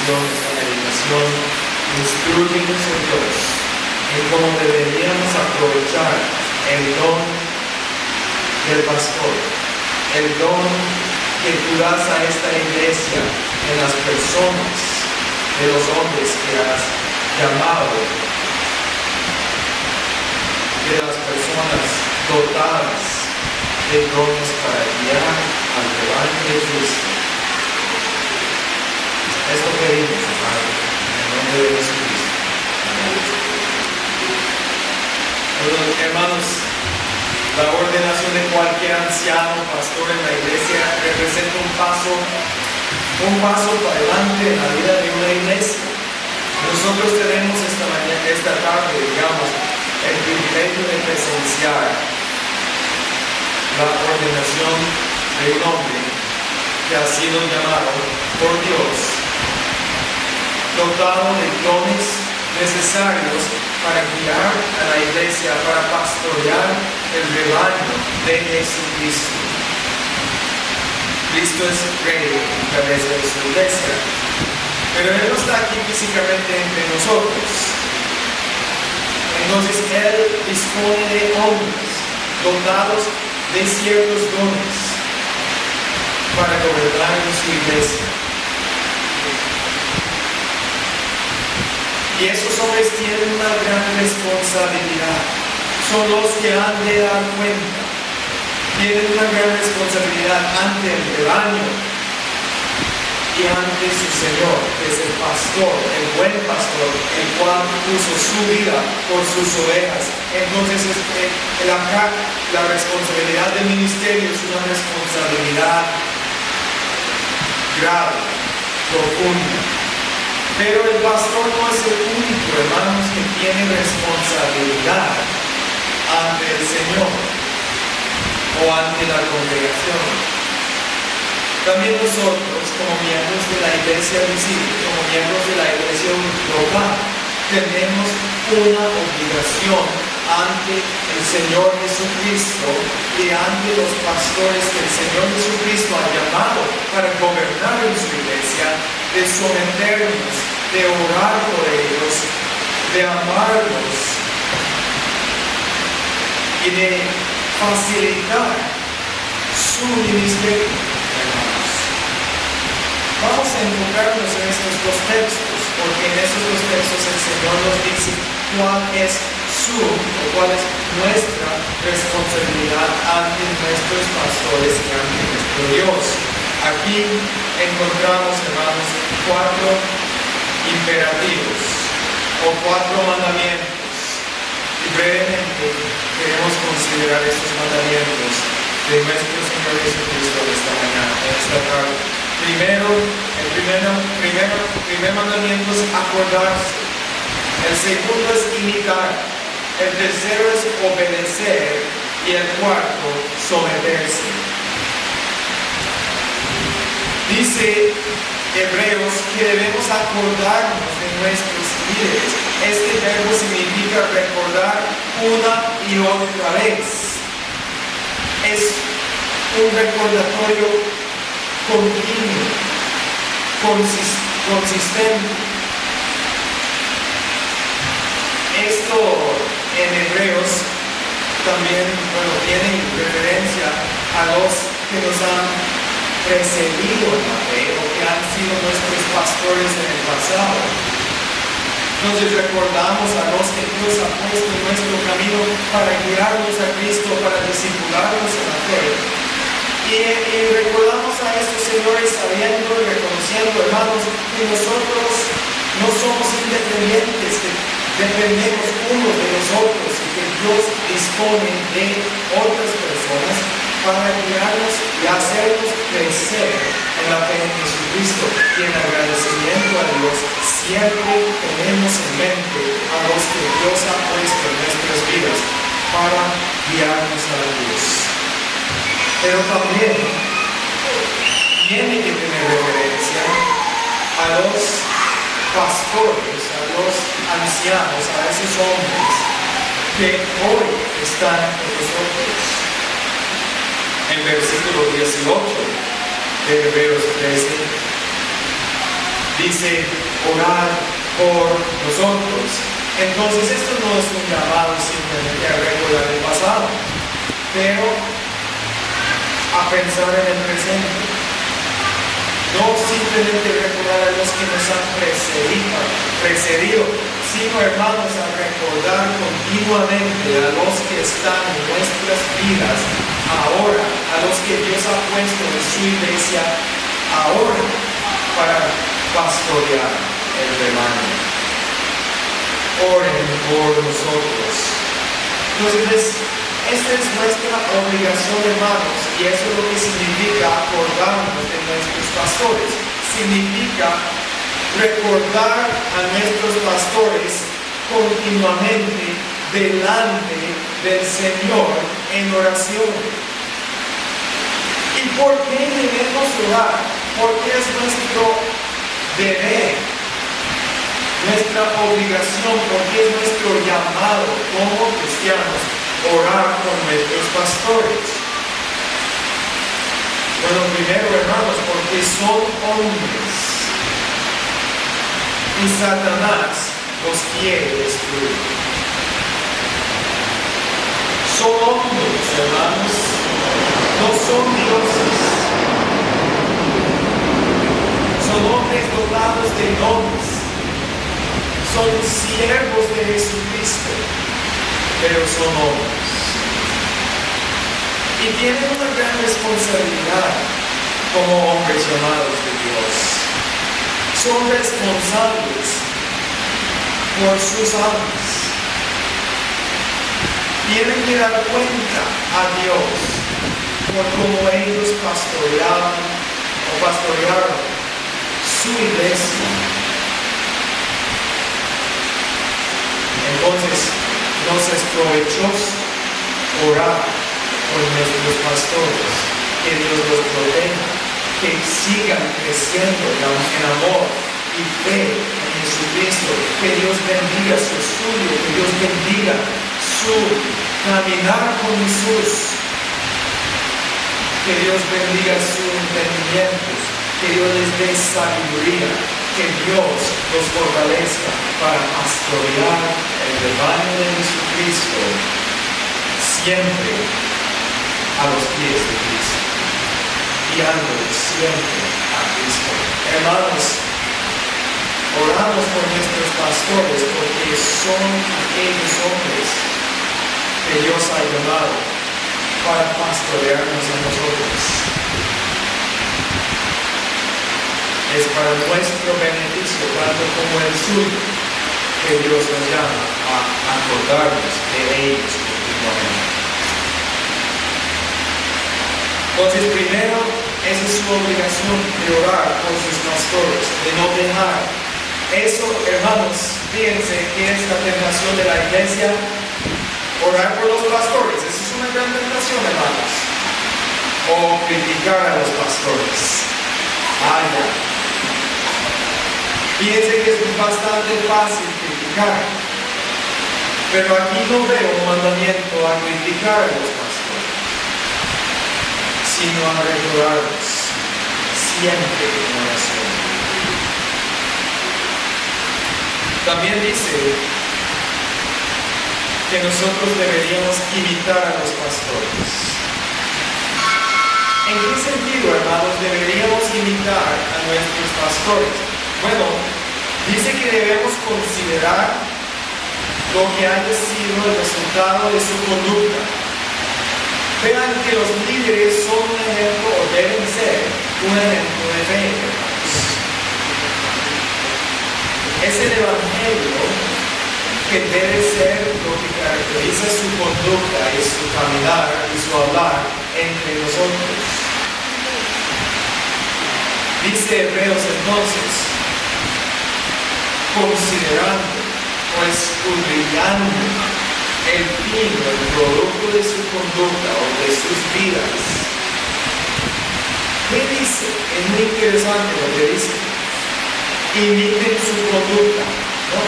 oración, esta meditación, instruyenos, Señor, en cómo deberíamos aprovechar el don del pastor, el don que tú das a esta iglesia en las personas, de los hombres que has llamado, de las personas dotadas de dones para guiar al rebaño de Cristo. Esto pedimos, Padre, en el nombre de Jesucristo. Hermanos, la ordenación de cualquier anciano, pastor en la iglesia, representa un paso para adelante en la vida de una iglesia. Nosotros tenemos esta tarde, digamos, el privilegio de presenciar la ordenación de un hombre que ha sido llamado por Dios, dotado de dones necesarios para guiar a la iglesia, para pastorear el rebaño de Jesucristo. Cristo es Rey y cabeza de su iglesia, pero Él no está aquí físicamente entre nosotros. Entonces Él dispone de hombres dotados de ciertos dones para gobernar en su iglesia. Y esos hombres tienen una gran responsabilidad. Son los que han de dar cuenta. Tienen una gran responsabilidad ante el rebaño y ante su Señor, que es el pastor, el buen pastor, el cual puso su vida por sus ovejas. Entonces, la responsabilidad del ministerio es una responsabilidad grave, profunda. Pero el pastor no es el único, hermanos, que tiene responsabilidad ante el Señor o ante la congregación. También nosotros, como miembros de la iglesia visible, como miembros de la iglesia local, tenemos una obligación ante el Señor Jesucristo y ante los pastores que el Señor Jesucristo ha llamado para gobernar en su iglesia, de someternos, de orar por ellos, de amarlos y de facilitar su ministerio, hermanos. Vamos a enfocarnos en estos dos textos, porque en estos dos textos el Señor nos dice cuál es nuestra responsabilidad ante nuestros pastores y ante nuestro Dios. Aquí encontramos, hermanos, 4 imperativos o 4 mandamientos. Y brevemente queremos considerar estos mandamientos de nuestro Señor Jesucristo en esta tarde. El primer mandamiento es acordarse. El segundo es imitar. El tercero es obedecer. Y el cuarto, someterse. Dice Hebreos que debemos acordarnos de nuestros líderes. Este verbo significa recordar una y otra vez. Es un recordatorio continuo, consistente. Esto en Hebreos también, tiene referencia a los que nos han precedido en la fe o que han sido nuestros pastores en el pasado. Entonces recordamos a los que Dios ha puesto en nuestro camino para guiarnos a Cristo, para discipularnos en la fe. Y recordamos a estos señores sabiendo y reconociendo, hermanos, que nosotros no somos independientes, que dependemos unos de los otros y que Dios dispone de otras personas para guiarnos y hacernos crecer en la fe en Jesucristo. Y en agradecimiento a Dios, siempre tenemos en mente a los que Dios ha puesto en nuestras vidas para guiarnos a Dios. Pero también tiene que tener referencia a los pastores, a los ancianos, a esos hombres que hoy están con nosotros. En versículo 18 de Hebreos 13 dice orar por nosotros. Entonces esto no es un llamado simplemente a recordar el pasado, pero a pensar en el presente. No simplemente recordar a los que nos han precedido, sino, hermanos, a recordar continuamente a los que están en nuestras vidas ahora, a los que Dios ha puesto en su iglesia ahora para pastorear el rebaño. Oren por nosotros. Entonces, esta es nuestra obligación, hermanos, y eso es lo que significa acordarnos de nuestros pastores. Significa recordar a nuestros pastores continuamente delante del Señor en oración. ¿Y por qué debemos orar? Porque es nuestro deber, nuestra obligación, porque es nuestro llamado como cristianos orar con nuestros pastores. Bueno, primero, hermanos, porque son hombres y Satanás los quiere destruir. Son hombres, hermanos, no son dioses. Son hombres dotados de dones. Son siervos de Jesucristo, pero son hombres. Y tienen una gran responsabilidad como hombres llamados de Dios. Son responsables por sus almas. Tienen que dar cuenta a Dios por cómo ellos pastorearon su iglesia. Entonces, nos es provechoso orar por nuestros pastores, que Dios los proteja, que sigan creciendo en amor y fe en Jesucristo, que Dios bendiga su estudio, que Dios bendiga su caminar con Jesús, que Dios bendiga su entendimiento, que Dios les dé sabiduría, que Dios los fortalezca para pastorear el rebaño de Jesucristo siempre a los pies de Cristo, guiándolos siempre a Cristo. Hermanos, oramos por nuestros pastores porque son aquellos hombres que Dios ha llamado para pastorearnos a nosotros. Es para nuestro beneficio, tanto como el suyo, que Dios nos llama a acordarnos de ellos continuamente. Entonces, primero, esa es su obligación de orar por sus pastores, de no dejar. Eso, hermanos, fíjense que es la tentación de la iglesia, orar por los pastores. Esa es una gran tentación, hermanos. O criticar a los pastores. Ya. Fíjense que es bastante fácil criticar, pero aquí no veo un mandamiento a criticar a los pastores, sino a recordarlos siempre en oración. También dice que nosotros deberíamos imitar a los pastores. ¿En qué sentido, hermanos, deberíamos imitar a nuestros pastores? Bueno, dice que debemos considerar lo que haya sido el resultado de su conducta. Vean que los líderes son un ejemplo, o deben ser un ejemplo de fe, hermanos. Es el Evangelio que debe ser lo que caracteriza su conducta y su caminar y su hablar entre nosotros. Dice Hebreos entonces, considerando o escudriñando el fin o el producto de su conducta o de sus vidas. ¿Qué dice? Es muy interesante lo que dice. Imiten su conducta. ¿No?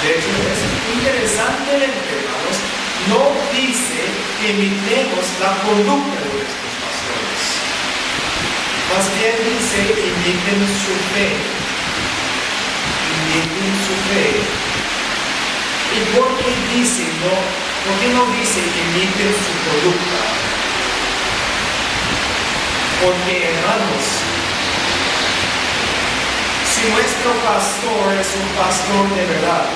De hecho, es interesantemente, hermanos, no dice que imitemos la conducta de nuestros pastores. Más bien dice, imiten su fe. imiten su fe. ¿Y por qué dice no? ¿Por qué no dice imiten su conducta? Porque, hermanos, si nuestro pastor es un pastor de verdad,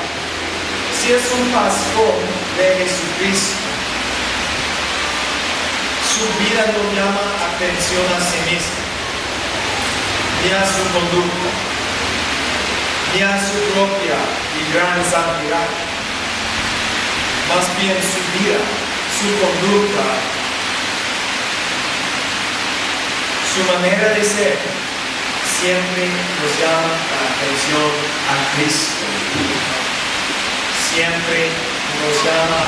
si es un pastor de Jesucristo, su vida no llama atención a sí mismo, ni a su conducta, ni a su propia y gran santidad. Más bien su vida, su conducta, su manera de ser, siempre nos llama la atención a Cristo. Siempre nos llama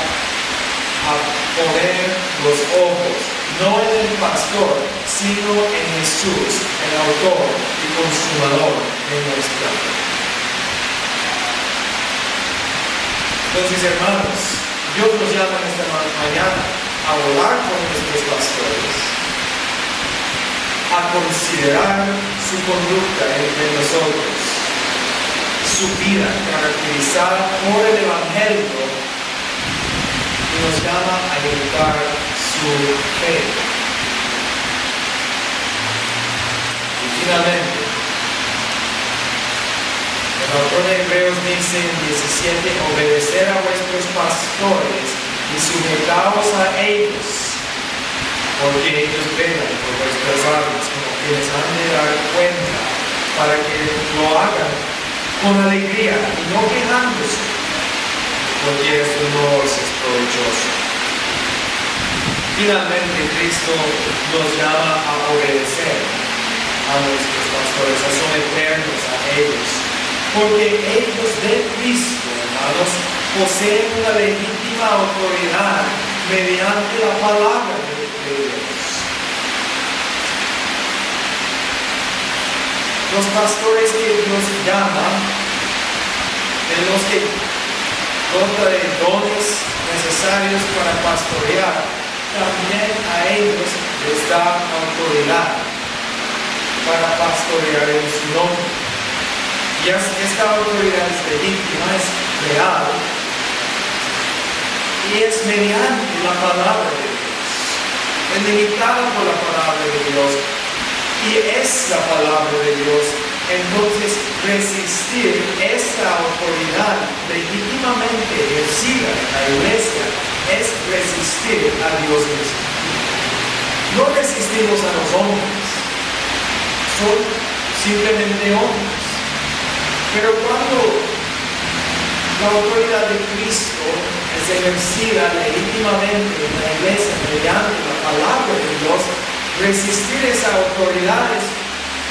a poner los ojos, no en el pastor, sino en Jesús, el autor y consumador de nuestra fe. Entonces, hermanos, Dios nos llama en esta mañana a orar por nuestros pastores, a considerar su conducta entre nosotros, su vida caracterizada por el Evangelio, y nos llama a imitar su fe. Y finalmente, el autor de Hebreos dice en 17, obedecer a vuestros pastores y sujetaos a ellos, porque ellos velan por vuestras almas como quienes han de dar cuenta, para que lo hagan con alegría y no quejándose, porque eso no es provechoso. Finalmente, Cristo nos llama a obedecer a nuestros pastores, a someternos a ellos, porque ellos de Cristo, hermanos, poseen una legítima autoridad mediante la palabra de Dios. Los pastores que Dios llama, de los que dota de dones necesarios para pastorear, también a ellos les da autoridad para pastorear en su nombre. Y esta autoridad es legítima, es real, y es mediante la palabra de Dios, es limitada por la palabra de Dios, y es la palabra de Dios. Entonces, resistir esta autoridad legítimamente ejercida en la iglesia es resistir a Dios mismo. No resistimos a los hombres, son simplemente hombres. Pero cuando la autoridad de Cristo es ejercida legítimamente en la iglesia mediante la palabra de Dios, resistir esa autoridad es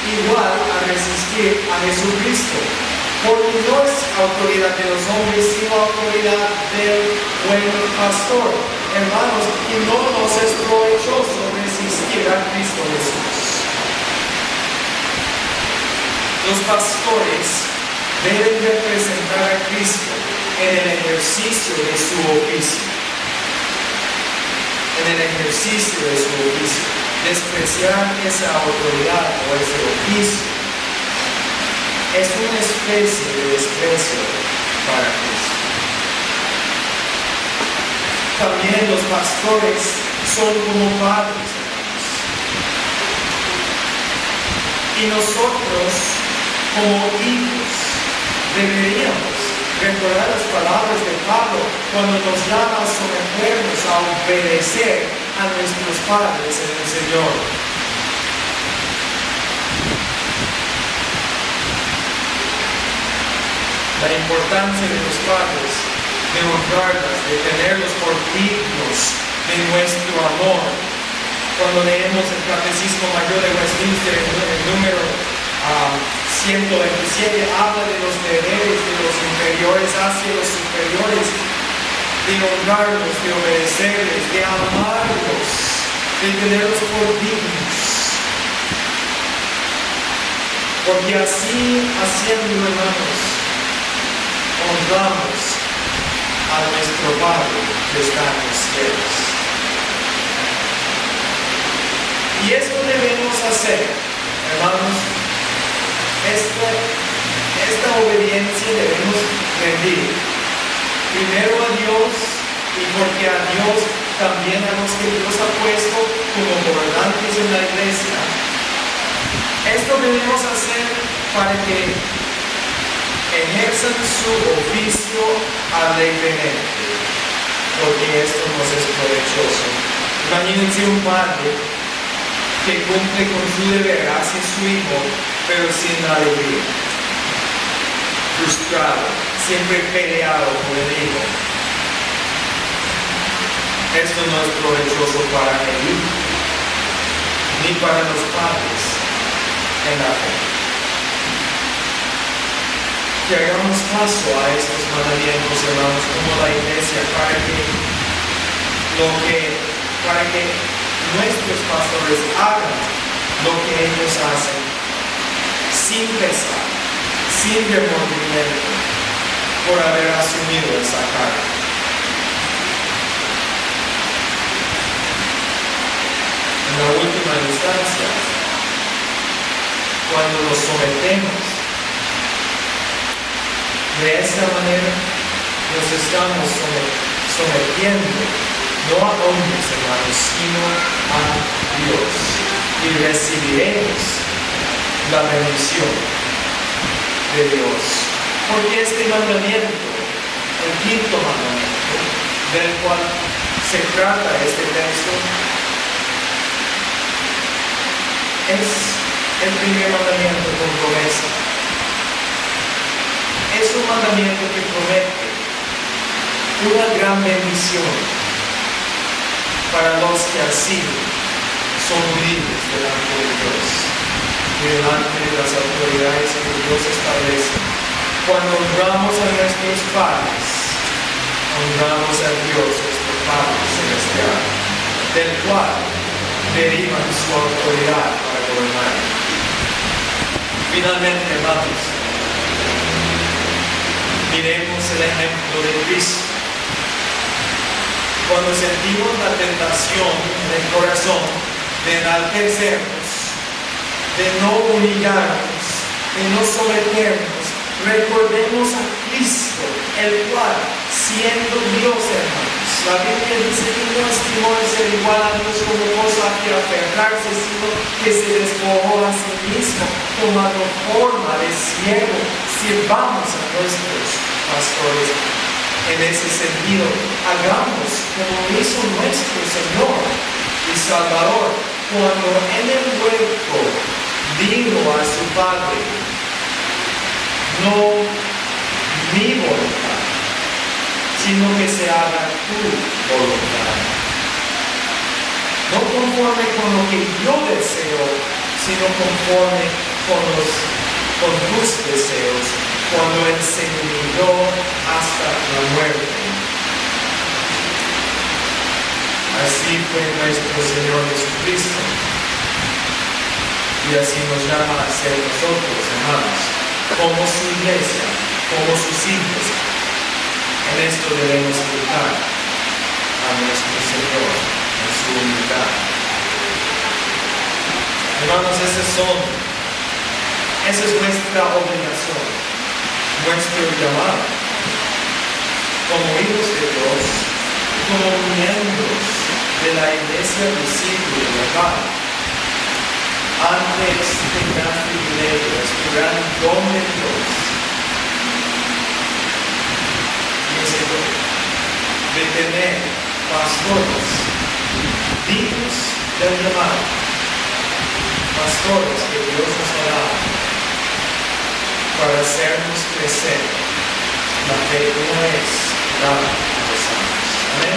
igual a resistir a Jesucristo, porque no es autoridad de los hombres, sino autoridad del buen pastor, hermanos, y no nos es provechoso resistir a Cristo Jesús. Los pastores deben representar a Cristo en el ejercicio de su oficio. En el ejercicio de su oficio. Despreciar esa autoridad o ese oficio es una especie de desprecio para Cristo. También los pastores son como padres, hermanos. Y nosotros, como hijos, deberíamos recordar las palabras de Pablo cuando nos llama a someternos, a obedecer a nuestros padres en el Señor. La importancia de los padres, de honrarlos, de tenerlos por dignos de nuestro amor. Cuando leemos el Catecismo Mayor de Westminster, el número 127, habla de los deberes de los inferiores hacia los superiores, de honrarlos, de obedecerles, de amarlos, de tenerlos por dignos. Porque así, haciendo, hermanos, honramos a nuestro Padre que está en los cielos. Y eso debemos hacer, hermanos. esta obediencia debemos rendir primero a Dios, y porque a Dios también a los que Dios ha puesto como gobernantes en la iglesia. Esto debemos hacer para que ejerzan su oficio alegremente, porque esto nos es provechoso. Imagínense un padre que cumple con su deber hacia su hijo, pero sin alegría, frustrado, siempre peleado por el hijo. Esto no es provechoso para el hijo, ni para los padres en la fe. Que hagamos caso a estos mandamientos, hermanos, como la iglesia, para que nuestros pastores hagan lo que ellos hacen, sin pesar, sin remordimiento, por haber asumido esa carga. En la última instancia, cuando nos sometemos de esta manera, nos estamos sometiendo no a hombres, hermanos, sino a Dios, y recibiremos la bendición de Dios. Porque este mandamiento, el quinto mandamiento, del cual se trata este texto, es el primer mandamiento con promesa. Es un mandamiento que promete una gran bendición para los que así son libres delante de Dios y delante de las autoridades que Dios establece. Cuando honramos a nuestros padres, honramos a Dios, nuestro Padre Celestial, del cual derivan su autoridad para gobernar. Finalmente, hermanos, miremos el ejemplo de Cristo. Cuando sentimos la tentación en el corazón de enaltecernos, de no humillarnos, de no someternos, recordemos a Cristo, el cual, siendo Dios, hermanos, la Biblia dice que no estimó el ser igual a Dios como cosa a que aferrarse, sino que se despojó a sí mismo, tomando forma de siervo. Sirvamos a nuestros pastores. En ese sentido, hagamos como hizo nuestro Señor y Salvador, cuando en el huerto dijo a su Padre: no mi voluntad, sino que se haga tu voluntad. No conforme con lo que yo deseo, sino conforme con tus deseos, cuando Él se humilló hasta la muerte. Así fue nuestro Señor Jesucristo, y así nos llama a ser nosotros, hermanos, como su iglesia, como sus hijos. En esto debemos imitar a nuestro Señor en su humildad. Hermanos, esa es nuestra obligación, nuestro llamado, como hijos de Dios, como miembros de la iglesia visible local, ante este gran privilegio, este gran don de Dios, y ese don de tener pastores dignos del llamado, pastores que Dios nos ha dado para hacernos crecer la fe una vez dada a los santos. Amén.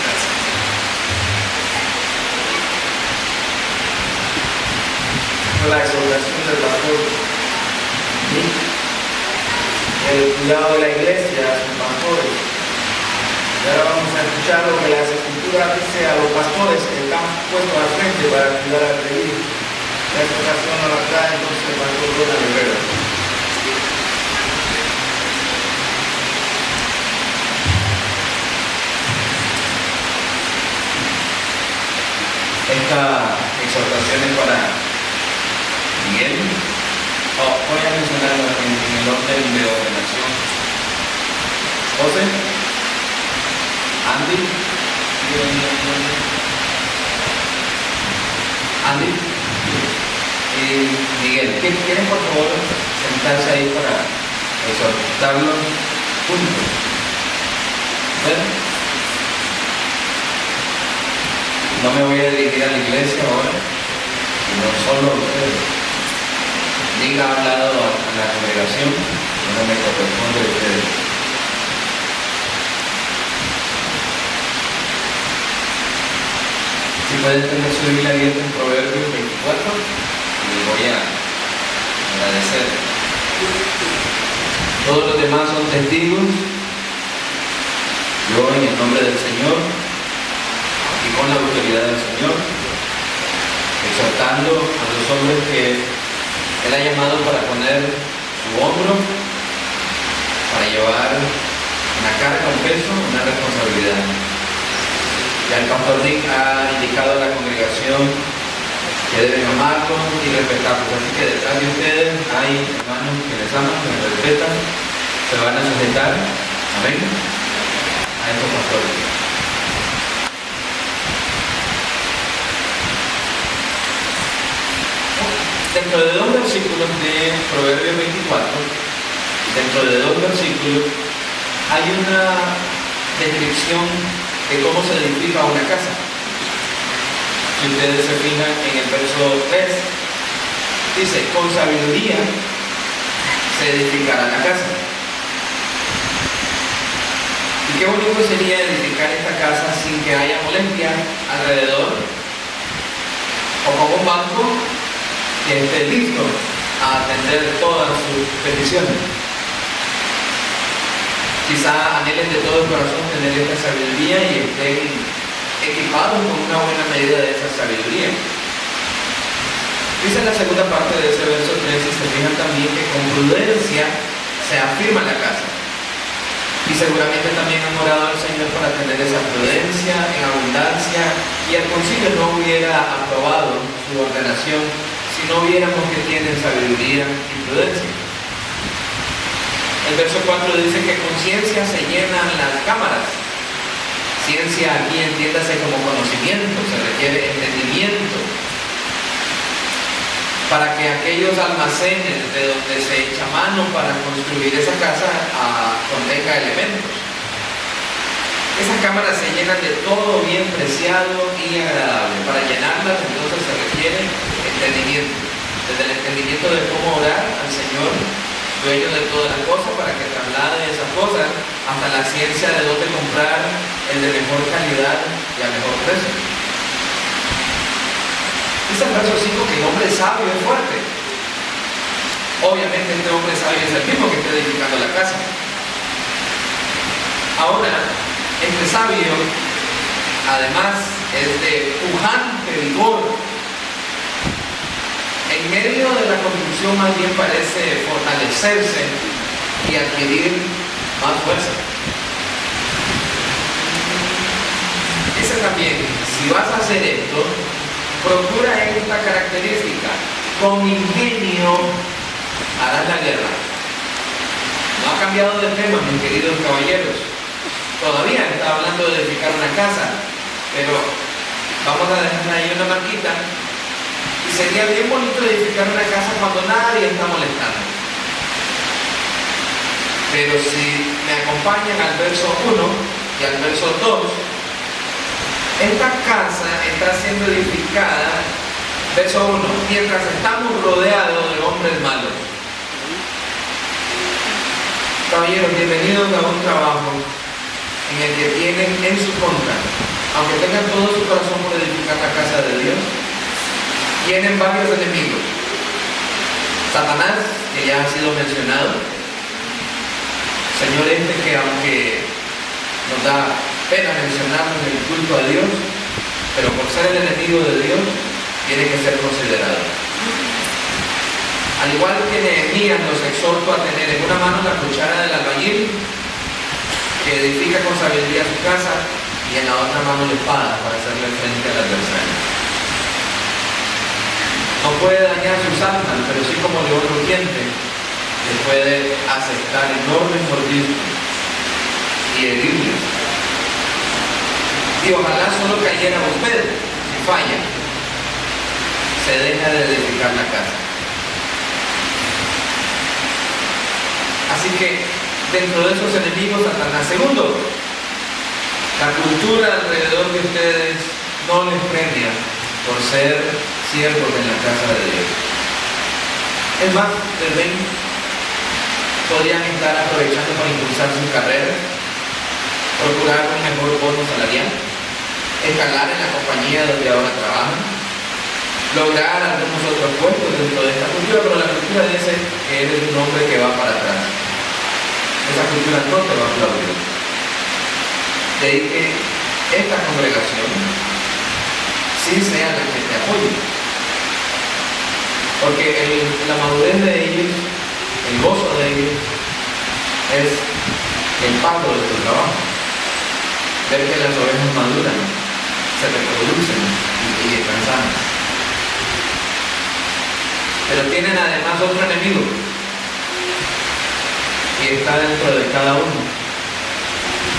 Gracias. Con la exhortación del pastor Nick, el cuidado de la iglesia a sus pastores. Y ahora vamos a escuchar lo que las escrituras dice a los pastores que están puestos al frente para cuidar al reino. La exhortación a la trae entonces el pastor Ronald Herrera. Esta exhortación es para Miguel, Voy a mencionarlo en el orden de ordenación. José, Andy, y Miguel. ¿Quieren por favor sentarse ahí para exhortarlos juntos? Bueno, no me voy a dirigir a la iglesia ahora, sino solo a ustedes. Diga ha hablado a la congregación, no me corresponde a ustedes. Si pueden tener su Biblia abierta en Proverbios 24, les voy a agradecer. Todos los demás son testigos. Yo, en el nombre del Señor y con la autoridad del Señor, exhortando a los hombres que Él ha llamado para poner su hombro, para llevar una carga, un peso, una responsabilidad. Ya el pastor Nick ha indicado a la congregación que deben amarlos y respetarlos. Así que detrás de ustedes hay hermanos que les aman, que les respetan, se van a sujetar, amén, a estos pastores. Dentro de dos versículos de Proverbios 24, dentro de dos versículos, hay una descripción de cómo se edifica una casa. Si ustedes se fijan en el verso 3, dice, con sabiduría se edificará la casa. Y qué bonito sería edificar esta casa sin que haya molestia alrededor, o con un banco que esté listo a atender todas sus peticiones. Quizá anhelen de todo el corazón tener esta sabiduría y estén equipados con una buena medida de esa sabiduría. Dice en la segunda parte de ese verso 3, y se fijan también que con prudencia se afirma la casa. Y seguramente también han orado al Señor para tener esa prudencia en abundancia, y al concilio no hubiera aprobado su ordenación si no viéramos que tienen sabiduría y prudencia. El verso 4 dice que con ciencia se llenan las cámaras. Ciencia aquí entiéndase como conocimiento, se requiere entendimiento para que aquellos almacenes de donde se echa mano para construir esa casa contenga elementos. Esas cámaras se llenan de todo bien preciado y agradable. Para llenarlas entonces se requiere entendimiento, desde el entendimiento de cómo orar al Señor, dueño de todas las cosas, para que traslade esas cosas, hasta la ciencia de dónde comprar el de mejor calidad y a mejor precio. Dice el verso 5 que el hombre sabio es fuerte. Obviamente este hombre sabio es el mismo que está edificando la casa. Ahora, este sabio además es de pujante vigor. En medio de la construcción más bien parece fortalecerse y adquirir más fuerza. Dice también, si vas a hacer esto, procura esta característica: con ingenio harás la guerra. No ha cambiado de tema, mis queridos caballeros. Todavía está hablando de edificar una casa, pero vamos a dejar ahí una marquita. Y sería bien bonito edificar una casa cuando nadie está molestando. Pero si me acompañan al verso 1 y al verso 2, esta casa está siendo edificada, verso 1, mientras estamos rodeados de hombres malos. Caballeros, bienvenidos a un trabajo en el que tienen en su contra, aunque tengan todo su corazón por edificar la casa de Dios, tienen varios enemigos. Satanás, que ya ha sido mencionado, señor que aunque nos da pena mencionarlo en el culto a Dios, pero por ser el enemigo de Dios, tiene que ser considerado. Al igual que Nehemías, los exhorto a tener en una mano la cuchara del albañil, que edifica con sabiduría su casa, y en la otra mano la espada para hacerle frente al adversario. No puede dañar sus almas, pero sí como león rugiente, le puede aceptar enormes mordiscos y herirles. Y ojalá solo cayera usted, si falla, se deja de edificar la casa. Así que dentro de esos enemigos, Satanás. Segundo, la cultura alrededor de ustedes no les premia por ser siervos en la casa de Dios. Es más, podrían estar aprovechando para impulsar sus carreras, procurar un mejor bono salarial, escalar en la compañía donde ahora trabajan, lograr algunos otros puestos dentro de esta cultura, pero la cultura dice que eres un hombre que va para atrás. Esa cultura no te va a aplaudir. De ahí que esta congregación sí sea la que te apoye. Porque la madurez de ellos, el gozo de ellos, es el pago de tu trabajo. Ver que las ovejas maduran, se reproducen y están sanas. Pero tienen además otro enemigo, y está dentro de cada uno,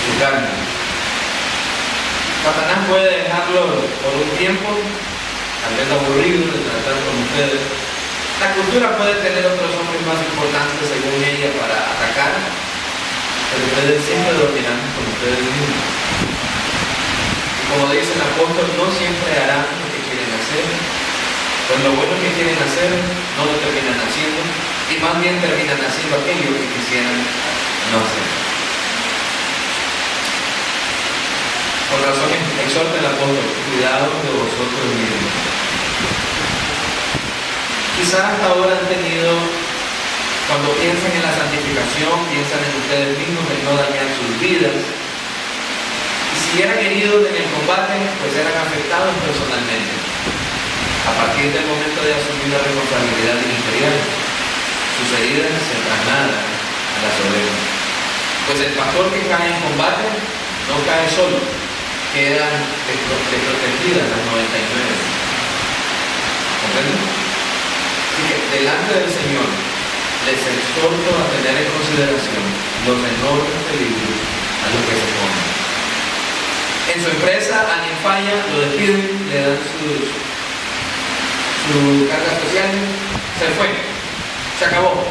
su carne. Satanás puede dejarlo por un tiempo, tal vez aburrido de tratar con ustedes. La cultura puede tener otros hombres más importantes según ella para atacar, pero ustedes siempre dormirán con ustedes mismos. Y como dice el apóstol, no siempre harán lo que quieren hacer, pues lo bueno que quieren hacer no lo terminan haciendo, y más bien terminan haciendo aquello que quisieran no hacer. Por razón exhorta el apóstol, cuidado de vosotros mismos. Quizás hasta ahora han tenido, cuando piensan en la santificación, piensan en ustedes mismos, en no dañar sus vidas. Y si eran heridos en el combate, pues eran afectados personalmente. A partir del momento de asumir la responsabilidad ministerial, sus heridas se trasladan a las ovejas. Pues el pastor que cae en combate no cae solo, quedan desprotegidas las 99. ¿Comprenden? Así que delante del Señor les exhorto a tener en consideración los enormes peligros a los que se ponen. En su empresa alguien falla, lo despiden, le dan su carga social, se fue, se acabó.